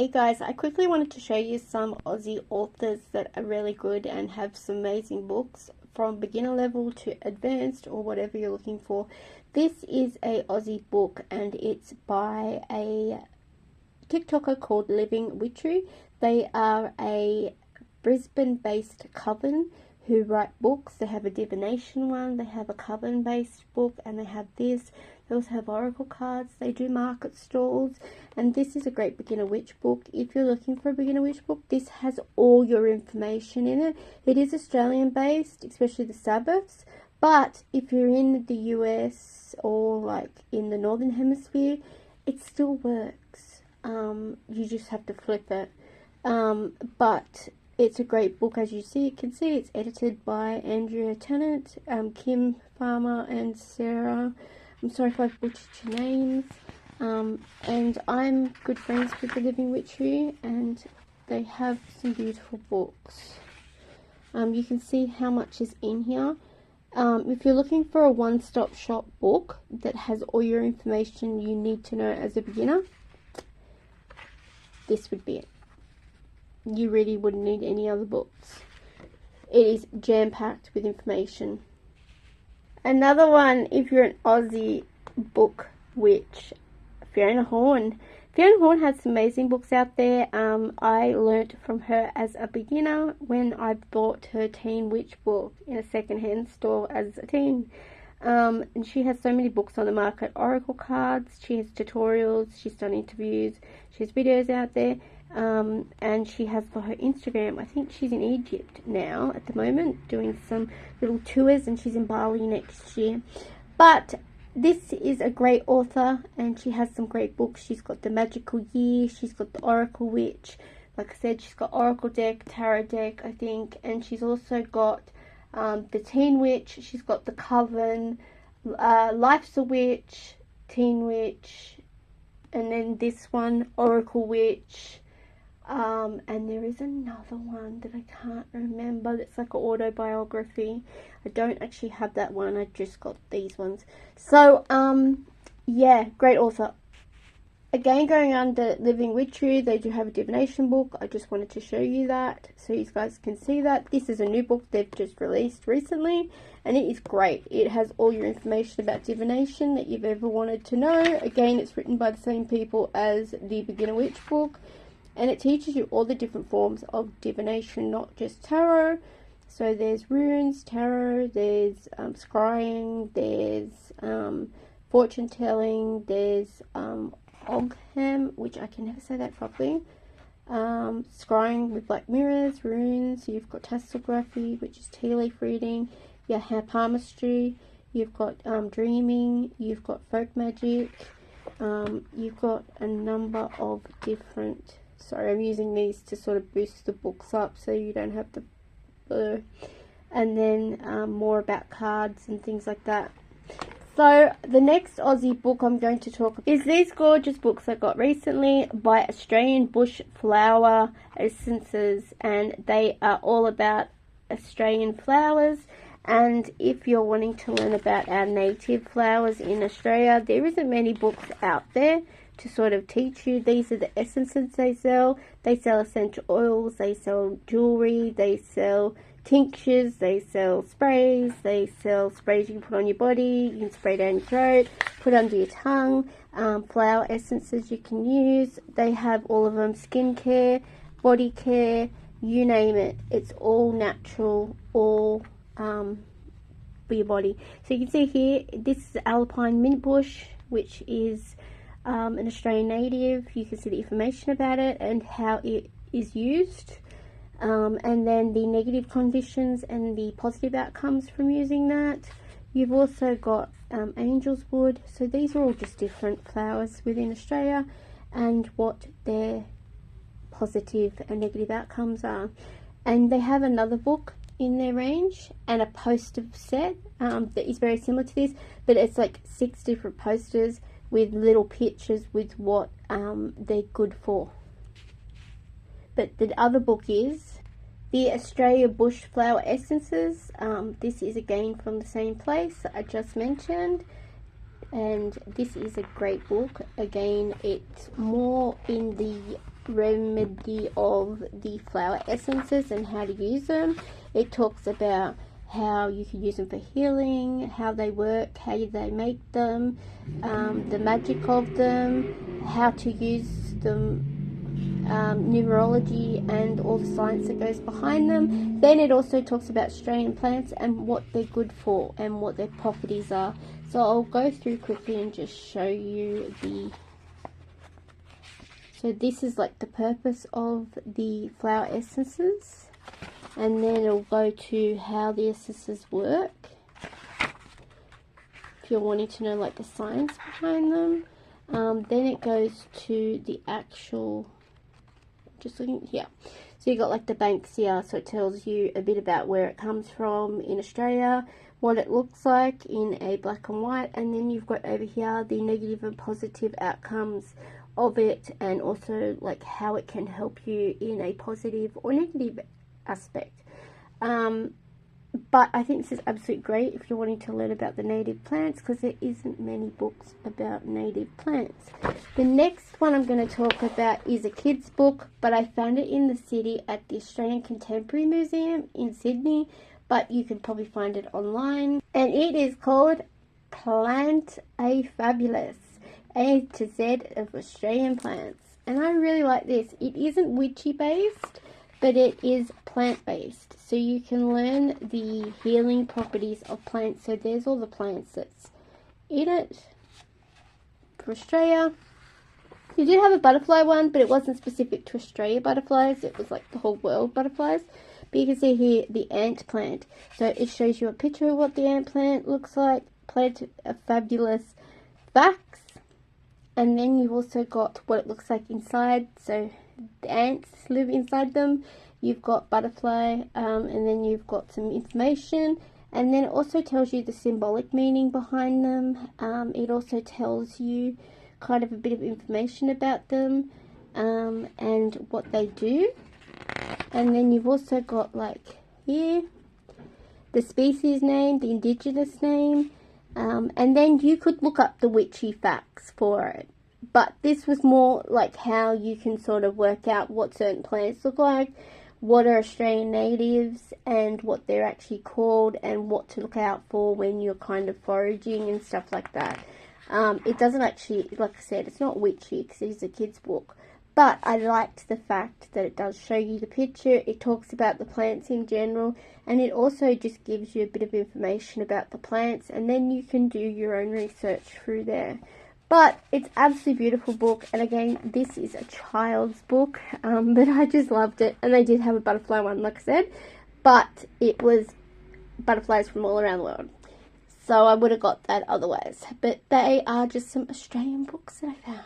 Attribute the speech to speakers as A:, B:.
A: Hey guys, I quickly wanted to show you some Aussie authors that are really good and have some amazing books from beginner level to advanced or whatever you're looking for. This is a Aussie book and it's by a TikToker called Living Witchery. They are a Brisbane based coven who write books. They have a divination one, they have a coven based book, and they have this. They also have oracle cards. They do market stalls, and this is a great beginner witch book. If you're looking for a beginner witch book, this has all your information in it. It is Australian based, especially the Sabbaths, but if you're in the US or like in the Northern Hemisphere, it still works. You just have to flip it. But it's a great book, as you can see. It's edited by Andrea Tennant, Kim Farmer, and Sarah. I'm sorry if I've butchered your names. And I'm good friends with the Living Witchery, and they have some beautiful books. You can see how much is in here. If you're looking for a one-stop shop book that has all your information you need to know as a beginner, this would be it. You really wouldn't need any other books. It is jam-packed with information. Another one, if you're an Aussie book witch, Fiona Horne. Fiona Horne has some amazing books out there. I learnt from her as a beginner when I bought her teen witch book in a second-hand store as a teen. And she has so many books on the market. Oracle cards, she has tutorials, she's done interviews, she has videos out there. And she has for her Instagram, I think she's in Egypt now at the moment doing some little tours, and she's in Bali next year. But this is a great author and she has some great books. She's got the Magickal Year, she's got the Oracle Witch, like I said, she's got Oracle deck, Tarot deck, I think, and she's also got the Teen Witch, she's got the Coven, Life's a Witch, Teen Witch, and then this one, Oracle Witch. And there is another one that I can't remember that's like an autobiography. I don't actually have that one, I just got these ones. So, yeah, great author. Again, going under Living Witchery, they do have a divination book. I just wanted to show you that so you guys can see that. This is a new book they've just released recently, and it is great. It has all your information about divination that you've ever wanted to know. Again, it's written by the same people as the Beginner Witch book. And it teaches you all the different forms of divination, not just tarot. So there's runes, tarot, there's scrying, there's fortune telling, there's Ogham, which I can never say that properly. Scrying with black mirrors, runes. You've got tasselgraphy, which is tea leaf reading. You have palmistry. You've got dreaming. You've got folk magic. You've got a number of different. Sorry, I'm using these to sort of boost the books up so you don't have to blur. And then more about cards and things like that. So the next Aussie book I'm going to talk about is these gorgeous books I got recently by Australian Bush Flower Essences, and they are all about Australian flowers. And if you're wanting to learn about our native flowers in Australia, there isn't many books out there to sort of teach you. These are the essences they sell. They sell essential oils, they sell jewelry, they sell tinctures, they sell sprays, they sell sprays you can put on your body, you can spray down your throat, put under your tongue, flower essences you can use. They have all of them, skincare, body care, you name it. It's all natural, all for your body. So you can see here, this is Alpine Mint Bush, which is an Australian native. You can see the information about it and how it is used, and then the negative conditions and the positive outcomes from using that. You've also got angel's wood. So these are all just different flowers within Australia and what their positive and negative outcomes are. And they have another book in their range and a poster set that is very similar to this, but it's like 6 different posters with little pictures with what they're good for. But the other book is the Australia Bush Flower Essences. This is again from the same place I just mentioned, and this is a great book. Again, it's more in the remedy of the flower essences and how to use them. It talks about how you can use them for healing, how they work, how they make them, the magic of them, how to use them, numerology and all the science that goes behind them. Then it also talks about Australian plants and what they're good for and what their properties are. So I'll go through quickly and just show you the... So this is like the purpose of the flower essences, and then it'll go to how the essences work, if you're wanting to know like the science behind them. Then it goes to the actual, just looking here, so you got like the banks here, so it tells you a bit about where it comes from in Australia, what it looks like in a black and white, and then you've got over here the negative and positive outcomes of it, and also like how it can help you in a positive or negative aspect. But I think this is absolutely great if you're wanting to learn about the native plants, because there isn't many books about native plants. The next one I'm going to talk about is a kid's book, but I found it in the city at the Australian Contemporary Museum in Sydney, but you can probably find it online. And it is called Plantabulous, A to Z of Australian plants. And I really like this. It isn't witchy based, but it is plant based. So you can learn the healing properties of plants. So there's all the plants that's in it for Australia. You did have a butterfly one, but it wasn't specific to Australia butterflies. It was like the whole world butterflies. But you can see here the ant plant. So it shows you a picture of what the ant plant looks like. Plantabulous facts. And then you've also got what it looks like inside. So the ants live inside them. You've got butterfly, and then you've got some information. And then it also tells you the symbolic meaning behind them. It also tells you kind of a bit of information about them, and what they do. And then you've also got like here the species name, the indigenous name, and then you could look up the witchy facts for it. But this was more like how you can sort of work out what certain plants look like, what are Australian natives, and what they're actually called, and what to look out for when you're kind of foraging and stuff like that. It doesn't actually, like I said, it's not witchy because it's a kid's book. But I liked the fact that it does show you the picture. It talks about the plants in general, and it also just gives you a bit of information about the plants, and then you can do your own research through there. But it's absolutely beautiful book, and again, this is a child's book, but I just loved it. And they did have a butterfly one, like I said, but it was butterflies from all around the world, so I would have got that otherwise. But they are just some Australian books that I found.